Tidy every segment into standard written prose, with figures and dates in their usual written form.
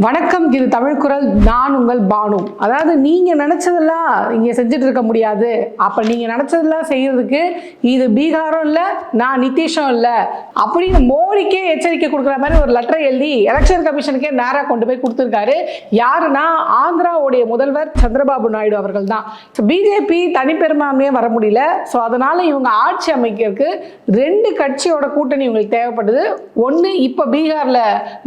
வணக்கம், இது தமிழ் குரல். நான் உங்கள் பானு. அதாவது நீங்க நினைச்சதெல்லாம் இங்க செஞ்சுட்டு இருக்க முடியாது. அப்ப நீங்க நினைச்சதெல்லாம் செய்யறதுக்கு இது பீகாரும் இல்ல, நான் நிதிஷும் இல்ல அப்படின்னு மோடிக்கே எச்சரிக்கை கொடுக்குற மாதிரி ஒரு லெட்டர் எழுதி எலெக்ஷன் கமிஷனுக்கே நேரா கொண்டு போய் கொடுத்துருக்காரு. யாருன்னா ஆந்திராவுடைய முதல்வர் சந்திரபாபு நாயுடு அவர்கள் தான். பிஜேபி தனிப்பெரும்பான்மையே வர முடியல. ஸோ அதனால இவங்க ஆட்சி அமைக்கிறதுக்கு ரெண்டு கட்சியோட கூட்டணி இவங்களுக்கு தேவைப்படுது. ஒன்று இப்போ பீகார்ல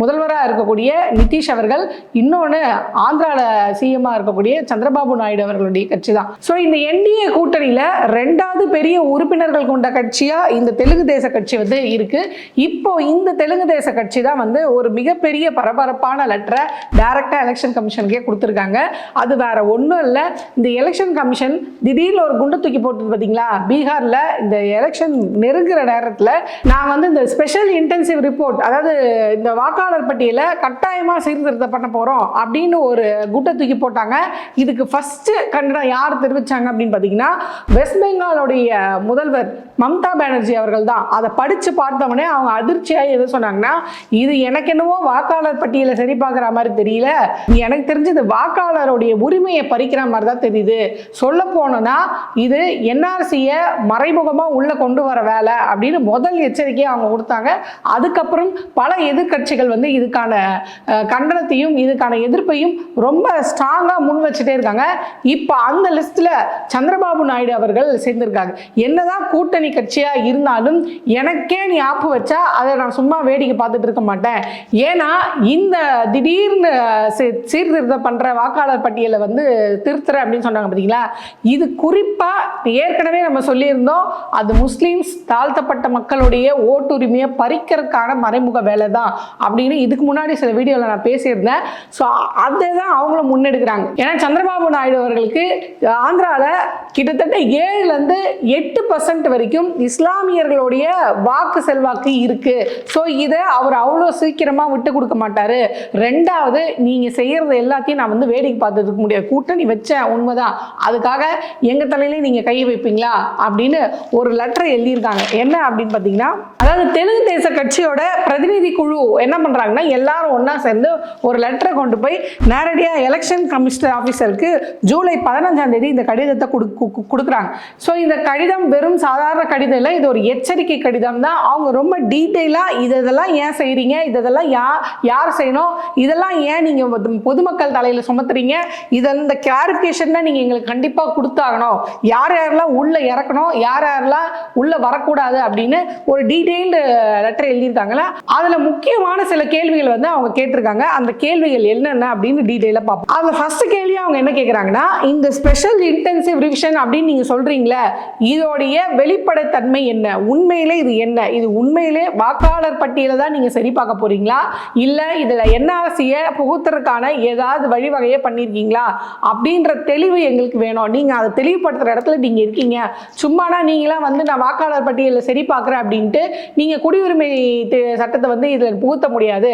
முதல்வராக இருக்கக்கூடிய நிதிஷ் அவர்கள், இன்னொன்று ஆந்திரால சிஎம்மா இருக்கக்கூடிய சந்திரபாபு நாயுடு அவர்களுடைய கட்சி தான். ஸோ இந்த என்டிஏ கூட்டணியில ரெண்டாவது பெரிய உறுப்பினர்கள் கொண்ட கட்சியா இந்த தெலுங்கு தேச கட்சி வந்து இருக்கு. இப்போ இந்த தெலுங்கு தேச கட்சி தான் வந்து ஒரு மிகப்பெரிய பரபரப்பான லெட்டரை டைரக்டா எலெக்ஷன் கமிஷனுக்கே கொடுத்துருக்காங்க. அது வேற ஒன்றும் இல்லை, இந்த எலெக்ஷன் கமிஷன் திடீர்னு ஒரு குண்டு தூக்கி போட்டது பார்த்தீங்களா பீகார்ல. இந்த எலெக்ஷன் நெருங்குற நேரத்தில் நான் வந்து இந்த ஸ்பெஷல் இன்டென்சிவ் ரிப்போர்ட், அதாவது இந்த வாக்காளர் பட்டியலை கட்டாயமா சீர்திருத்தம் பண்ண போறோம் அப்படின்னு ஒரு குட்டை தூக்கி போட்டாங்க. இதுக்கு ஃபர்ஸ்ட் கண்டனம் யார் தெரிவிச்சாங்க அப்படின்னு பார்த்தீங்கன்னா வெஸ்ட் பெங்காலுடைய முதல்வர் மம்தா பானர்ஜி அவர்கள் தான். அதை படிச்சு பார்த்தவனே அவங்க அதிர்ச்சியாக எது சொன்னாங்கன்னா, இது எனக்கு என்னவோ வாக்காளர் பட்டியலை சரி பார்க்குற மாதிரி தெரியல, எனக்கு தெரிஞ்சு இது வாக்காளருடைய உரிமையை பறிக்கிற மாதிரி தான் தெரியுது. சொல்ல போனோம்னா இது என்ஆர்சியை மறைமுகமாக உள்ள கொண்டு வர வேலை அப்படின்னு முதல் எச்சரிக்கையை அவங்க கொடுத்தாங்க. அதுக்கப்புறம் பல எதிர்கட்சிகள் வந்து இதுக்கான கண்டனத்தையும் இதுக்கான எதிர்ப்பையும் ரொம்ப ஸ்ட்ராங்காக முன் வச்சுட்டே இருக்காங்க. இப்போ அந்த லிஸ்ட்ல சந்திரபாபு நாயுடு அவர்கள் சேர்ந்திருக்காங்க. என்னதான் கூட்டணி கட்சியா இருந்தாலும் எனக்கே நீ ஆப்பு வச்சா அதை நான் சும்மா வேடிக்கை பார்த்துட்டு இருக்க மாட்டேன். ஏன்னா இந்த திடீர்னு சீர்திருத்தம் பண்ற வாக்காளர் பட்டியலை வந்து திருத்துற அப்படின்னு சொன்னாங்க பார்த்தீங்களா, இது குறிப்பா ஏற்கனவே நம்ம சொல்லியிருந்தோம், அது முஸ்லிம்ஸ் தாழ்த்தப்பட்ட மக்களுடைய ஓட்டுரிமையை பறிக்கிறதுக்கான மறைமுக வேலை தான் அப்படின்னு இதுக்கு முன்னாடி சில வீடியோவில் நான் பேசியிருந்தேன். ஸோ அதை தான் அவங்களும் முன்னெடுக்கிறாங்க. ஏன்னா சந்திரபாபு நாயுடு அவர்களுக்கு ஆந்திராவில் கிட்டத்தட்ட 7-8% வரைக்கும் இஸ்லாமியர்களுடைய வாக்கு செல்வாக்கு இருக்கு. ஸோ இதை அவர் அவ்வளோ சீக்கிரமாக விட்டு கொடுக்க மாட்டாரு. ரெண்டாவது, நீங்கள் செய்யறது எல்லாத்தையும் நான் வந்து வேடிக்கை பார்த்துட்டு இருக்க முடியாது. கூட்டணி வச்சேன் உண்மைதான், அதுக்காக எங்கள் தலையிலே நீங்கள் கை வைப்பீங்களா அப்படின்னு ஒரு லெட்டர் எழுதியிருக்காங்க. என்ன அப்படின்னு பார்த்தீங்கன்னா, அதாவது தெலுங்கு தேச கட்சியோட பிரதிநிதி குழு என்ன பண்ணுறாங்கன்னா, எல்லாரும் ஒன்றா சேர்ந்து ஒரு லெட்டரை கொண்டு போய் நேரடியாக எலெக்ஷன் கமிஷனர் ஆஃபீஸருக்கு ஜூலை 15ஆம் தேதி இந்த கடிதத்தை கொடுக்குறாங்க. ஸோ இந்த கடிதம் வெறும் சாதாரண கடிதம் இல்லை, இது ஒரு எச்சரிக்கை கடிதம் தான். அவங்க ரொம்ப டீட்டெயிலாக இதெல்லாம் ஏன் செய்கிறீங்க, இதெல்லாம் யார் செய்யணும், இதெல்லாம் ஏன் நீங்கள் பொதுமக்கள் தலையில் சுமத்துறீங்க, இந்த கிளாரிஃபிகேஷன் தான் நீங்கள் எங்களுக்கு கண்டிப்பாக கொடுத்தாகணும், யார் யாரெல்லாம் உள்ளே இறக்கணும், யார் யாரெல்லாம் உள்ளே வரக்கூடாது அப்படின்னு ஒரு டீட்டெயில்டு லெட்டர் எழுதியிருக்காங்களா. அதில் முக்கியமான சில கேள்விகள் வந்து அவங்க கேட்டிருக்காங்க. அந்த கேள்விகள் என்னென்ன அப்படின்னு டீட்டெயிலாக பார்ப்போம். அதில் ஃபர்ஸ்ட் கேள்வி அவங்க என்ன கேட்குறாங்கன்னா, இந்த ஸ்பெஷல் இன்டென்சிவ் ரிவிஷன் அப்படின்னு நீங்கள் சொல்கிறீங்களே, இதோடைய வெளிப்படைத்தன்மை என்ன, உண்மையிலே இது என்ன, இது உண்மையிலே வாக்காளர் பட்டியலை தான் நீங்கள் சரி பார்க்க போறீங்களா, இல்லை இதில் என்ஆர்சியை புகுத்துறதுக்கான ஏதாவது வழிவகையை பண்ணியிருக்கீங்களா அப்படின்ற தெளிவு எங்களுக்கு வேணும். நீங்கள் அதை தெளிவுபடுத்துகிற இடத்துல நீங்கள் இருக்கீங்க. சும்மானா நீங்களாம் வந்து நான் வாக்காளர் பட்டியலை சரி பார்க்குறேன் அப்படின்ட்டு நீங்கள் குடியுரிமை சட்டத்தை வந்து இதில் புகுத்த முடியாது.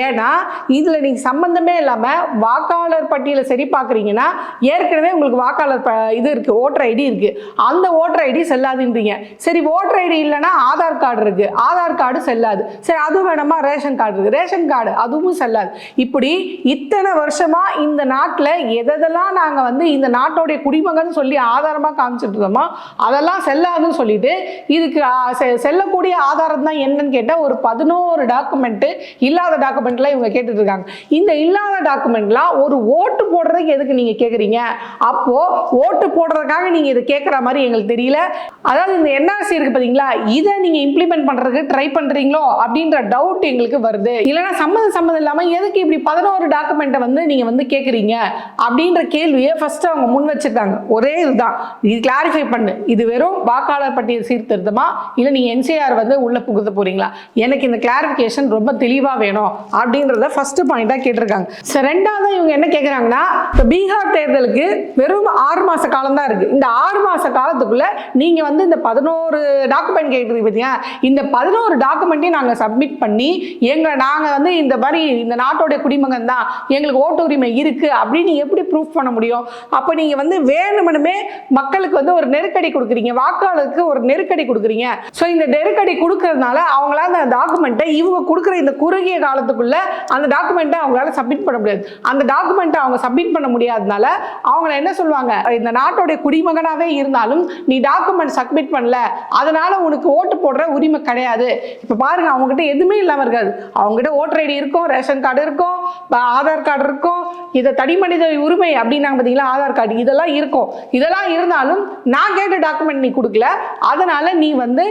ஏன்னா இதில் நீங்கள் சம்பந்தமே இல்லாமல் வாக்காளர் பட்டியலை சரி பார்க்குறீங்கன்னா, ஏற்கனவே உங்களுக்கு வாக்காளர் இது இருக்குது, ஓட்டர் ஐடி இருக்குது, அந்த ஓட்டர் ஐடி செல்லாதுன்றீங்க. சரி, ஓட்டர் ஐடி இல்லைன்னா ஆதார் கார்டு இருக்குது, ஆதார் கார்டு செல்லாது. சரி, அதுவும் வேணாமா, ரேஷன் கார்டு இருக்குது, ரேஷன் கார்டு அதுவும் செல்லாது. இப்படி இத்தனை வருஷமா இந்த நாட்டில் எதெல்லாம் நாங்கள் வந்து இந்த நாட்டோடைய குடிமகன் சொல்லி ஆதாரமாக காமிச்சிட்டு இருந்தோமோ அதெல்லாம் செல்லாதுன்னு சொல்லிட்டு இதுக்கு செல்லக்கூடிய ஆதாரம் தான் என்னன்னு கேட்டால் ஒரு 11 டாக்குமெண்ட் இல்லாத டாக்குமெண்ட்லாம் இவங்க கேட்டுட்டு இருக்காங்க. இந்த இல்லாத டாக்குமெண்ட்லாம் ஒரு ஓட்டு போடுறதுக்கு எதுக்கு நீங்க கேட்குறீங்க? அப்போ ஓட்டு போடுறதுக்காக நீங்க இதை கேட்குற மாதிரி எங்களுக்கு தெரியல. அதாவது இந்த என்ஆர்சி இருக்கு பார்த்தீங்களா, இதை நீங்க இம்ப்ளிமெண்ட் பண்றதுக்கு ட்ரை பண்றீங்களோ அப்படின்ற டவுட் எங்களுக்கு வருது. இல்லைன்னா சம்மந்தம் இல்லாமல் எதுக்கு இப்படி 11 டாக்குமெண்ட்டை வந்து நீங்க வந்து கேட்குறீங்க அப்படின்ற கேள்வியை ஃபர்ஸ்ட் அவங்க முன் வச்சிருக்காங்க. ஒரே இதுதான், இது கிளாரிஃபை பண்ணு, இது வெறும் வாக்காளர் பட்டியல் சீர்திருத்தமா இல்லை நீங்க என்சிஆர் வந்து உள்ள புகுத்த போறீங்களா, எனக்கு இந்த கிளாரிஃபிகேஷன் ரொம்ப தெளிவா வேணும் அப்படின்றத ஃபர்ஸ்ட் பாயிண்டா கேட்டிருக்காங்க. ரெண்டாவது இவங்க என்ன கேட்குறாங்கன்னா, பீகார் தேர்தலுக்கு வெறும் 6 மாச காலம் தான் இருக்கு. இந்த 6 மாச காலத்துக்குள்ள நீங்க வந்து இந்த 11 டாக்குமெண்ட் கேட்குறீங்க பார்த்தீங்கன்னா, இந்த 11 டாக்குமெண்ட்டையும் நாங்கள் சப்மிட் பண்ணி நாங்கள் வந்து இந்த மாதிரி இந்த நாட்டோடைய குடிமகன் தான், எங்களுக்கு ஓட்டு உரிமை இருக்கு அப்படின்னு எப்படி ப்ரூஃப் பண்ண முடியும்? அப்போ நீங்க வந்து வேணுமனுமே மக்களுக்கு வந்து ஒரு நெருக்கடி கொடுக்குறீங்க, வாக்காளருக்கு ஒரு நெருக்கடி கொடுக்குறீங்க. ஸோ இந்த நெருக்கடி கொடுக்கறதுனால அவங்களால அந்த டாக்குமெண்ட்டை இவங்க கொடுக்குற இந்த குறுகிய காலத்துக்குள்ள அந்த டாக்குமெண்ட் டாக்குமெண்ட்டை அவங்களால சப்மிட் பண்ண முடியாது. அந்த டாக்குமெண்ட்டை அவங்க சப்மிட் பண்ண முடியாதனால அவங்க என்ன சொல்லுவாங்க, இந்த நாட்டோடைய குடிமகனாகவே இருந்தாலும் நீ டாக்குமெண்ட் சப்மிட் பண்ணல, அதனால உனக்கு ஓட்டு போடுற உரிமை கிடையாது. இப்போ பாருங்க, அவங்ககிட்ட எதுவுமே இல்லாமல் இருக்காது. அவங்ககிட்ட ஓட்டர் ஐடி இருக்கும், ரேஷன் கார்டு இருக்கும், ஆதார் கார்டு இருக்கும், இதை தனி மனித உரிமை அப்படின்னாங்க பார்த்தீங்களா, ஆதார் கார்டு, இதெல்லாம் இருக்கும். இதெல்லாம் இருந்தாலும் நான் கேட்ட டாக்குமெண்ட் நீ கொடுக்கல, அதனால நீ வந்து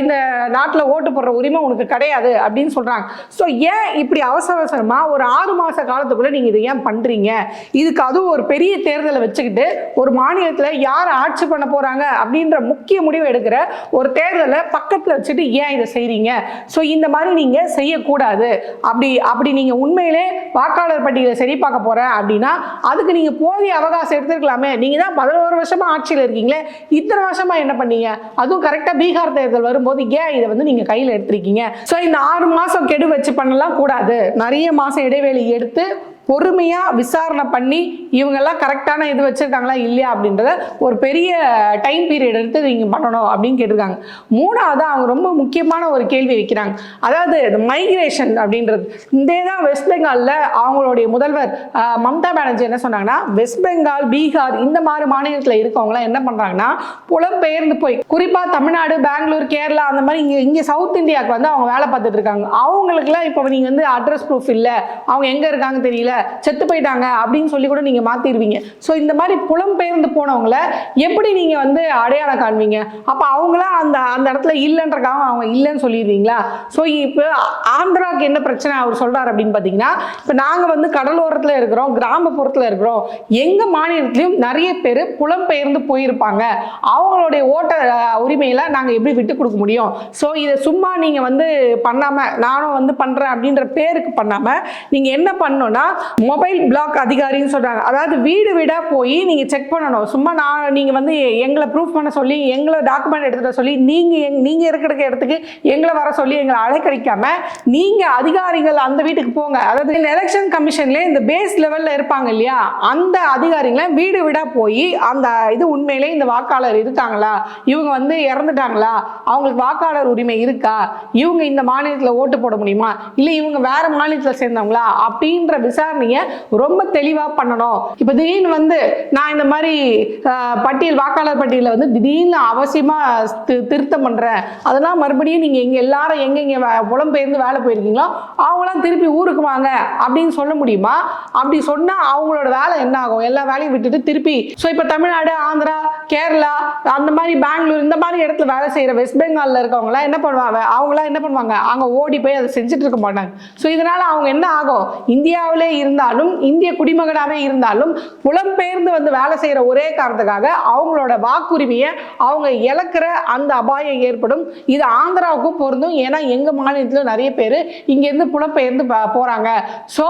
இந்த நாட்டில் ஓட்டு போடுற உரிமை உனக்கு கிடையாது அப்படின்னு சொல்றாங்க. ஸோ ஏன் இப்படி அவசரமா ஒரு 6 மாச காலத்துக்குள்ள நீங்க இதை ஏன் பண்றீங்க? இதுக்கு அதுவும் ஒரு பெரிய தேர்தலை வச்சுக்கிட்டு ஒரு மாநிலத்தில் யார் ஆட்சி பண்ண போறாங்க அப்படின்ற முக்கிய முடிவு எடுக்கிற ஒரு தேர்தலை பக்கத்தில் வச்சுட்டு ஏன் இதை செய்றீங்க? ஸோ இந்த மாதிரி நீங்க செய்யக்கூடாது. அப்படி நீங்க உண்மையிலே வாக்காளர் பட்டியலை சரி பார்க்க போற அப்படின்னா அதுக்கு நீங்க போதிய அவகாசம் எடுத்துருக்கலாமே. நீங்க தான் 11 வருஷமா ஆட்சியில் இருக்கீங்களே, இத்தனை வருஷமா என்ன பண்ணீங்க? அதுவும் கரெக்டா பீகார் தேர்தல் வரும்போது ஏன் இதை வந்து நீங்க கையில் எடுத்திருக்கீங்க? ஸோ இந்த 6 மாசம் கெடு வச்சு பண்ணலாம் கூடாது. நிறைய மாசம் இடைவெளி எடுத்து பொறுமையா விசாரணை பண்ணி இவங்கெல்லாம் கரெக்டான இது வச்சிருக்காங்களா இல்லையா அப்படின்றத ஒரு பெரிய டைம் பீரியட் எடுத்து நீங்க பண்ணணும் அப்படின்னு கேட்டிருக்காங்க. மூணாவது அவங்க ரொம்ப முக்கியமான ஒரு கேள்வி வைக்கிறாங்க. அதாவது இந்த மைக்ரேஷன் அப்படின்றது இதே தான் வெஸ்ட் பெங்காலில் அவங்களுடைய முதல்வர் மம்தா பானர்ஜி என்ன சொன்னாங்கன்னா, வெஸ்ட் பெங்கால், பீகார் இந்த மாதிரி மாநிலத்தில் இருக்கவங்களாம் என்ன பண்றாங்கன்னா புலம்பெயர்ந்து போய் குறிப்பா தமிழ்நாடு, பெங்களூர், கேரளா அந்த மாதிரி இங்க சவுத் இந்தியாவுக்கு வந்து அவங்க வேலை பார்த்துட்டு இருக்காங்க. அவங்களுக்குலாம் இப்போ நீங்க வந்து அட்ரஸ் ப்ரூஃப் இல்லை, அவங்க எங்க இருக்காங்க தெரியல, செத்து போயிட்டாங்க அப்படின்னு சொல்லி கூட நீங்க மாத்திடுவீங்க. ஸோ இந்த மாதிரி புலம்பெயர்ந்து போனவங்கள எப்படி நீங்க வந்து அடையாளம் காண்பீங்க? அப்ப அவங்களாம் அந்த இடத்துல இல்லைன்றக்காக அவங்க இல்லைன்னு சொல்லிடுவீங்களா? ஸோ இப்போ ஆந்திராவுக்கு என்ன பிரச்சனை அவர் சொல்றாரு அப்படின்னு பார்த்தீங்கன்னா, இப்போ நாங்க வந்து கடலோரத்தில் இருக்கிறோம், கிராமப்புறத்தில் இருக்கிறோம், எங்க மாநிலத்திலையும் நிறைய பேர் புலம்பெயர்ந்து போயிருப்பாங்க, அவங்களுடைய ஓட்ட உரிமையில நாங்க எப்படி விட்டு கொடுக்க முடியும்? ஸோ இதை சும்மா நீங்க வந்து பண்ணாம நானும் வந்து பண்றேன் அப்படின்ற பேருக்கு பண்ணாம நீங்க என்ன பண்ணணும்னா மொபைல் பிளாக் அதிகாரின்னு சொல்றாங்க. அதாவது வீடு வீடா போய் நீங்க செக் பண்ணணும். சும்மா நீங்க வந்து எங்களை ப்ரூஃப் பண்ண சொல்லி, எங்களை டாக்குமெண்ட் எடுத்துட்டு சொல்லி, நீங்க இருக்கிற இடத்துக்கு எங்களை வர சொல்லி எங்களை அழைக்கடிக்காம நீங்க அதிகாரிகள் அந்த வீட்டுக்கு போங்க. அதாவது இந்த எலெக்ஷன் கமிஷன்ல இந்த பேஸ் லெவல்ல இருப்பாங்க இல்லையா, அந்த அதிகாரிகளை வீடு வீடா போய் அந்த இது உண்மையிலே இந்த வாக்காளர் இருக்காங்களா, இவங்க வந்து இறந்துட்டாங்களா, அவங்களுக்கு வாக்காளர் உரிமை இருக்கா, இவங்க இந்த மாநிலத்தில் ஓட்டு போட முடியுமா, இல்லை இவங்க வேற மாநிலத்தில் சேர்ந்தவங்களா அப்படின்ற விசாரணையை ரொம்ப தெளிவா பண்ணணும். இப்ப திடீர்னு வந்து நான் இந்த மாதிரி வாக்காளர் பட்டியல வந்து திடீர்னு அவசியமா திருத்தம் பண்றேன், அதெல்லாம் மறுபடியும் நீங்க இங்க எல்லாரும் எங்க புலம்பெயர்ந்து வேலை போயிருக்கீங்களோ அவங்களாம் திருப்பி ஊருக்கு வாங்க அப்படின்னு சொல்ல முடியுமா? அப்படி சொன்னா அவங்களோட வேலை என்ன ஆகும்? எல்லா வேலையும் விட்டுட்டு திருப்பி இப்ப தமிழ்நாடு, ஆந்திரா, கேரளா அந்த மாதிரி பெங்களூர் இந்த மாதிரி இடத்துல வேலை செய்யற வெஸ்ட் பெங்கால்ல இருக்கவங்க எல்லாம் என்ன பண்ணுவாங்க? அவங்களாம் என்ன பண்ணுவாங்க? அங்க ஓடி போய் அதை செஞ்சுட்டு இருக்க மாட்டாங்க. ஸோ இதனால அவங்க என்ன ஆகும்? இந்தியாவிலே இருந்தாலும், இந்திய குடிமகனாவே இருந்தாலும் புலம்பெயர்ந்து வந்து வேலை செய்யற ஒரே காரணத்துக்காக அவங்களோட வாக்குரிமையை அவங்க இழக்கிற அந்த அபாயம் ஏற்படும். இது ஆந்திராவுக்கும் பொருந்தும். ஏன்னா எங்க மாநிலத்தில் நிறைய பேர் இங்க இருந்து புலம்பெயர்ந்து போறாங்க. ஸோ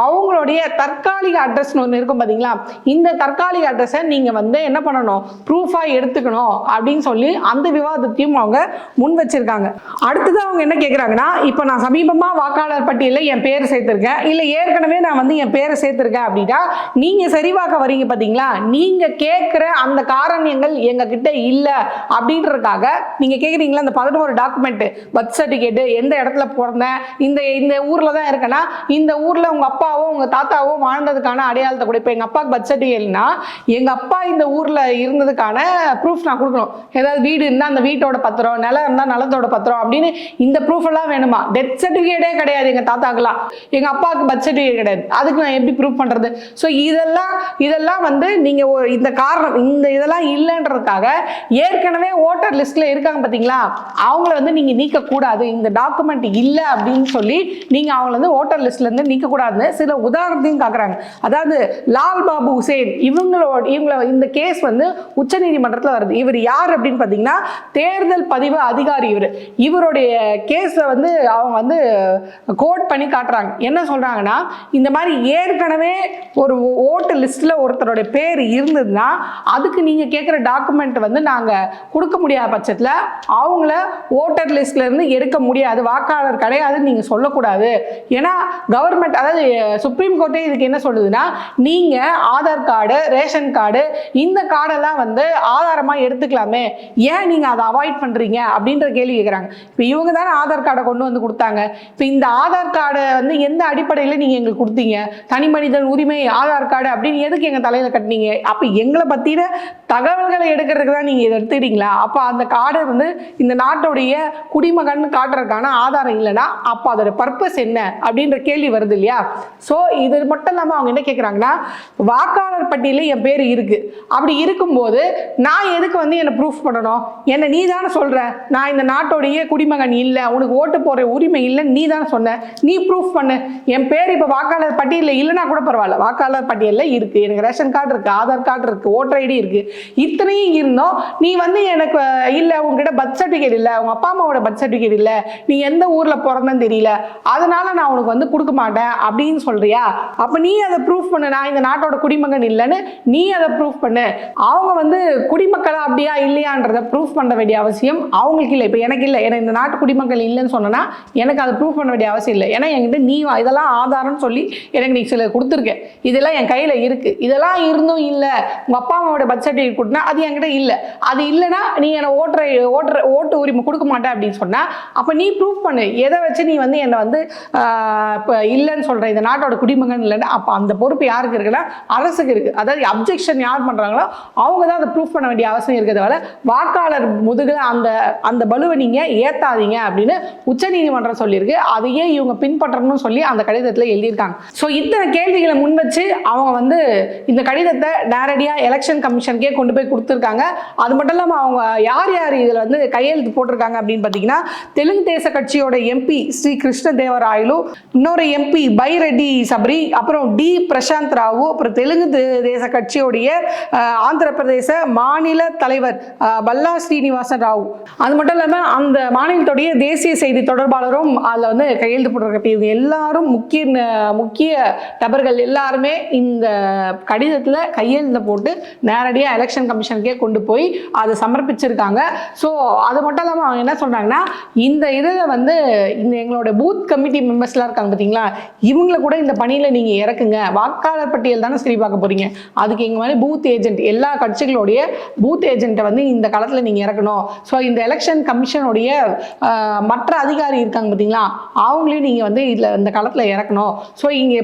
அவங்களுடைய தற்காலிக அட்ரஸ் ஒன்று இருக்கும் பாத்தீங்களா, இந்த தற்காலிக அட்ரஸை நீங்க வந்து என்ன பண்ணணும்? ப்ரூஃபா எடுத்துக்கணும் அப்படின்னு சொல்லி அந்த விவாதத்தையும் அவங்க முன் வச்சிருக்காங்க. அடுத்தது அவங்க என்ன கேட்குறாங்கன்னா, இப்போ நான் சமீபமா வாக்காளர் பட்டியலில் என் பேர் சேர்த்திருக்கேன், இல்லை ஏற்கனவே நான் வந்து என் பேரை சேர்த்திருக்கேன் அப்படின்னா நீங்க சரிவாக்க வரீங்க பாத்தீங்களா, நீங்க கேட்கிற அந்த காரணங்கள் எங்க கிட்ட இல்ல அப்படின்றதுக்காக நீங்க கேக்குறீங்களா, அந்த 11 டாக்குமெண்ட், பர்த் சர்டிபிகேட், எந்த இடத்துல பிறந்தேன், இந்த ஊர்ல தான் இருக்கேன்னா இந்த ஊர்ல உங்க அப்பாவோ உங்க தாத்தாவோ வாழ்ந்ததுக்கான அடையாளத்தை கூட, இப்போ எங்க அப்பாவுக்கு பர்த் சர்டிபிகேட்னா எங்க அப்பா இந்த ஊர்ல இருந்ததுக்கான ப்ரூஃப் நான் கொடுக்கணும். ஏதாவது வீடு இருந்தா அந்த வீட்டோட பத்திரம், நிலம் இருந்தா நிலத்தோட பத்திரம் அப்படின்னு இந்த ப்ரூஃப் எல்லாம் வேணுமா? டெத் சர்டிபிகேட்டே கிடையாது எங்க தாத்தாக்கெல்லாம், எங்க அப்பாவுக்கு பர்த் சர்டிபிகேட் கிடையாது, அதுக்கு நான் எப்படி ப்ரூஃப் பண்றது? ஸோ இதெல்லாம் வந்து நீங்க இந்த காரணம் இதெல்லாம் இல்லைன்றதுக்காக ஏற்கனவே ஓட்டர் லிஸ்ட்ல இருக்காங்க பாத்தீங்களா, அவங்கள வந்து நீங்க நீக்க கூடாது, இந்த டாக்குமெண்ட் இல்லை அப்படின்னு சொல்லி நீங்க அவங்கள வந்து ஓட்டர் லிஸ்ட்ல இருந்து நீக்க கூடாதுன்னு சில உதாரணத்தையும் காக்குறாங்க. அதாவது லால் பாபு ஹுசேன் இவங்கள இந்த கேஸ் வந்து உச்ச நீதிமன்றத்தில் வருது. இவர் யார் அப்படின்னு பாத்தீங்கன்னா தேர்தல் பதிவு அதிகாரி. இவருடைய கேஸை வந்து அவங்க வந்து கோட் பண்ணி காட்டுறாங்க. என்ன சொல்றாங்கன்னா, இந்த மாதிரி ஏற்கனவே ஒரு ஓட்டு லிஸ்ட்ல ஒருத்தருடைய பேர் இருந்ததுன்னா அதுக்கு நீங்க கேட்குற டாக்குமெண்ட் வந்து நாங்க கொடுக்க முடியாத பட்சத்தில் அவங்கள ஓட்டர் லிஸ்ட்ல இருந்து எடுக்க முடியாது, வாக்காளர் கிடையாதுன்னு நீங்க சொல்லக்கூடாது. ஏன்னா கவர்மெண்ட், அதாவது சுப்ரீம் கோர்ட்டே இதுக்கு என்ன சொல்லுதுன்னா, நீங்க ஆதார் கார்டு, ரேஷன் கார்டு இந்த கார்டெல்லாம் வந்து வந்து ஆதாரமாக எடுத்துக்கலாமே, ஏன் நீங்கள் அதை அவாய்ட் பண்ணுறீங்க அப்படின்ற கேள்வி கேட்குறாங்க. இப்போ இவங்க தானே ஆதார் கார்டை கொண்டு வந்து கொடுத்தாங்க. இப்போ இந்த ஆதார் கார்டை வந்து எந்த அடிப்படையில் நீங்கள் எங்களுக்கு கொடுத்தீங்க? தனி மனிதன் உரிமை ஆதார் கார்டு அப்படின்னு எதுக்கு எங்கள் தலையில் கட்டினீங்க? அப்போ எங்களை பற்றின தகவல்களை எடுக்கிறதுக்கு தான் நீங்கள் இதை எடுத்துக்கிட்டீங்களா? அப்போ அந்த கார்டை வந்து இந்த நாட்டுடைய குடிமகன் காட்டுறதுக்கான ஆதாரம் இல்லைன்னா அப்போ அதோட பர்பஸ் என்ன அப்படின்ற கேள்வி வருது இல்லையா? ஸோ இது மட்டும் இல்லாமல் அவங்க என்ன கேட்குறாங்கன்னா, வாக்காளர் பட்டியலில் என் பேர் இருக்கு, அப்படி இருக்கும்போது நான் எதுக்கு வந்து என்னை ப்ரூஃப் பண்ணணும்? என்னை நீ தானே சொல்ற நான் இந்த நாட்டோடைய குடிமகன் இல்லை, உனக்கு ஓட்டு போடுற உரிமை இல்லைன்னு நீ தானே சொன்ன, நீ ப்ரூஃப் பண்ணு. என் பேர் இப்போ வாக்காளர் பட்டியலில் இல்லைன்னா கூட பரவாயில்ல, வாக்காளர் பட்டியலில் இருக்கு, எனக்கு ரேஷன் கார்டு இருக்கு, ஆதார் கார்டு இருக்கு, ஓட்டர் ஐடி இருக்கு, இத்தனையும் இருந்தோம் நீ வந்து எனக்கு இல்லை உங்ககிட்ட பர்த் சர்டிஃபிகேட் இல்லை, உங்க அப்பா அம்மாவோட பர்த் சர்டிஃபிகேட் இல்லை, நீ எந்த ஊர்ல பிறந்தன்னு தெரியல, அதனால நான் உனக்கு வந்து கொடுக்க மாட்டேன் அப்படின்னு சொல்றியா? அப்ப நீ அதை ப்ரூஃப் பண்ணு, நான் இந்த நாட்டோட குடிமகன் இல்லைன்னு நீ அதை ப்ரூஃப் பண்ணு. அவங்க வந்து குடிமக்களா அப்படியா இல்லையான்றதை ப்ரூஃப் பண்ண வேண்டிய அவசியம் அவங்களுக்கு இல்லை. இப்போ எனக்கு இல்லை, ஏன்னா இந்த நாட்டு குடிமக்கள் இல்லைன்னு சொன்னா எனக்கு அதை ப்ரூஃப் பண்ண வேண்டிய அவசியம் இல்லை. ஏன்னா என்கிட்ட நீ இதெல்லாம் ஆதாரம்னு சொல்லி எனக்கு நீ சில கொடுத்துருக்க, இதெல்லாம் என் கையில இருக்கு, இதெல்லாம் இருந்தும் இல்லை உங்க அப்பா அம்மாவோட பர்த் சர்டிஃபிகேட் கொடுத்தா அது என்கிட்ட இல்லை, அது இல்லைன்னா நீ என்னை ஓட்டு உரிமை கொடுக்க மாட்டேன் அப்படின்னு சொன்னா அப்ப நீ ப்ரூஃப் பண்ணு. எதை வச்சு நீ வந்து என்னை வந்து இப்போ இல்லைன்னு சொல்ற, இந்த நாட்டோட குடிமகன் இல்லைன்னா அப்போ அந்த பொறுப்பு யாருக்கு இருக்குன்னா அரசுக்கு இருக்கு. அதாவது அப்ஜெக்ஷன் யார் பண்றாங்களோ அவங்க தான் அதை ப்ரூஃப் பண்ண வேண்டிய அவசியம் இருக்கிறதால வாக்காளர் முதுகு அந்த பலுவை நீங்க ஏத்தாதீங்க அப்படின்னு உச்சநீதிமன்றம் சொல்லியிருக்கு. அதையே இவங்க பின்பற்றணும்னு சொல்லி அந்த கடிதத்தில் எழுதியிருக்காங்க. ஸோ இத்தனை கேள்விகளை முன் வச்சு அவங்க வந்து இந்த கடிதத்தை நேரடியாக எலெக்ஷன் கமிஷனுக்கே கொண்டு போய் கொடுத்துருக்காங்க. அது மட்டும் இல்லாமல் அவங்க யார் யார் இதில் வந்து கையெழுத்து போட்டிருக்காங்க அப்படின்னு பார்த்தீங்கன்னா, தெலுங்கு தேச கட்சியோட எம்பி ஸ்ரீ கிருஷ்ண தேவராயலு, இன்னொரு எம்பி பைரெட்டி சபரி, அப்புறம் டி பிரசாந்த் ராவு, அப்புறம் தெலுங்கு தேச கட்சியோடைய ஆந்திர பிரதேச மாநில தலைவர் பல்லா ஸ்ரீனிவாசன் ராவ், அது மட்டும் இல்லாமல் அந்த மாநிலத்துடைய தேசிய செய்தி தொடர்பாளரும் அதில் வந்து கையெழுத்து போட்டிருக்க. இவங்க எல்லாரும் முக்கிய நபர்கள் எல்லாருமே இந்த கடிதத்தில் கையெழுத்து போட்டு நேரடியாக எலெக்ஷன் கமிஷனுக்கே கொண்டு போய் அதை சமர்ப்பிச்சிருக்காங்க. ஸோ அது மட்டும் இல்லாமல் அவங்க என்ன சொல்றாங்கன்னா, இந்த இதில் வந்து இந்த எங்களோட பூத் கமிட்டி மெம்பர்ஸ்லாம் இருக்காங்க பார்த்தீங்களா, இவங்களை கூட இந்த பணியில் நீங்கள் இறக்குங்க. வாக்காளர் பட்டியல் தானே சரி பார்க்க போறீங்க, அதுக்கு எங்கள் மாதிரி பூத் ஏஜென்ட் எல்லா கட்சிகளுடைய பூத் ஏஜென்ட்டை வந்து இந்த காலத்தில் நீங்கள் இறக்கணும். ஸோ இந்த எலெக்ஷன் கமிஷனுடைய மற்ற அதிகாரி இருக்காங்க பார்த்தீங்களா, அவங்களையும் நீங்கள் வந்து இதில் இந்த காலத்தில் இறக்கணும். ஸோ இங்கே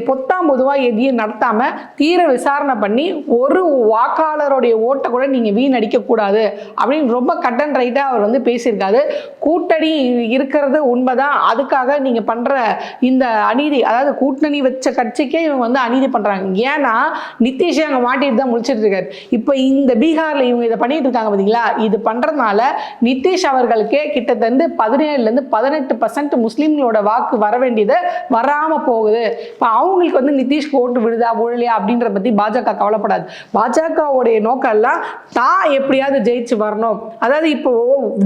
பொதுவாக எதையும் நடத்தாமல் தீர விசாரணை பண்ணி ஒரு வாக்காளருடைய ஓட்டை கூட நீங்கள் வீணடிக்கக்கூடாது அப்படின்னு ரொம்ப கட் அண்ட் ரைட்டாக அவர் வந்து பேசியிருக்காரு. கூட்டணி இருக்கிறது உண்மைதான், அதுக்காக நீங்கள் பண்ணுற இந்த அநீதி, அதாவது கூட்டணி வச்ச கட்சிக்கே இவங்க வந்து அநீதி பண்ணுறாங்க. ஏன்னா நிதிஷ் அங்கே மாட்டிட்டு தான் முடிச்சிட்டு இருக்காரு. இப்போ இந்த பீகாரில் இவங்க இதை பண்ணிட்டு இருக்காங்க பார்த்தீங்களா, இது பண்ணுறதுனால நிதிஷ் அவர்களுக்கே கிட்டத்தட்ட 17% 18% முஸ்லீம்களோட வாக்கு வர வேண்டியது வராமல் போகுது. இப்போ அவங்களுக்கு வந்து நிதிஷ் ஓட்டு விழுதா விழலையா அப்படின்றத பற்றி பாஜக கவலைப்படாது. பாஜகவுடைய நோக்கம் எல்லாம் தான் எப்படியாவது ஜெயிச்சு வரணும். அதாவது இப்போ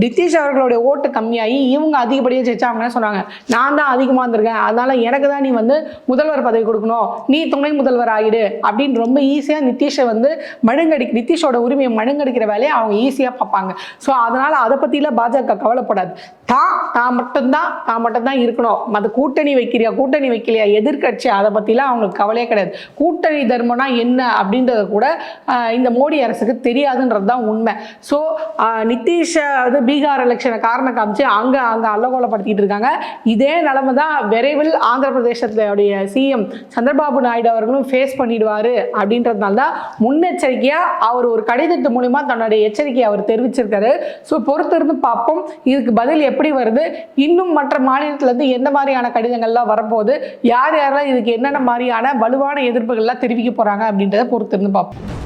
நிதிஷ் அவர்களுடைய ஓட்டு கம்மியாகி இவங்க அதிகப்படியாக ஜெயிச்சா அவங்க என்ன சொன்னாங்க, நான் தான் அதிகமாக இருந்திருக்கேன், அதனால எனக்கு தான் நீ வந்து முதல்வர் பதவி கொடுக்கணும், நீ துணை முதல்வர் ஆகிடு அப்படின்னு ரொம்ப ஈஸியாக நிதிஷை வந்து நிதிஷோட உரிமையை மழுங்கடிக்கிற வேலையை அவங்க ஈஸியாக பார்ப்பாங்க. ஸோ அதனால அதை பற்றிலாம் பாஜக கவலைப்படாது. தான் மட்டும்தான் இருக்கணும், மற்ற கூட்டணி வைக்கலையா எதிர்கட்சி, அதை பற்றிலாம் அவங்களுக்கு கவலையே கிடையாது. கூட்டணி தர்மம்னா என்ன அப்படின்றது கூட இந்த மோடி அரசுக்கு தெரியாதுன்றது தான் உண்மை. ஸோ நிதிஷை வந்து பீகார் எலெக்ஷனை காரணம் காமிச்சு அங்கே அல்லகோலப்படுத்திட்டு இருக்காங்க. இதே நிலைமை தான் விரைவில் ஆந்திர பிரதேசத்துடைய சிஎம் சந்திரபாபு நாயுடு அவர்களும் ஃபேஸ் பண்ணிடுவார். அப்படின்றதுனால தான் முன்னெச்சரிக்கையாக அவர் ஒரு கடிதத்து மூலிமா தன்னுடைய எச்சரிக்கையை அவர் தெரிவிச்சிருக்காரு. ஸோ பொறுத்திருந்து பார்ப்போம் இதுக்கு பதில் எப்படி வருது, இன்னும் மற்ற மாநிலத்திலேருந்து எந்த மாதிரியான கடிதங்கள்லாம் வரப்போகுது, யாரெல்லாம் இதுக்கு என்னென்ன மாதிரியான வலுவான எதிர்ப்புகள்லாம் தெரிவிக்க போகிறாங்க அப்படின்றத பொறுத்திருந்து பார்ப்போம்.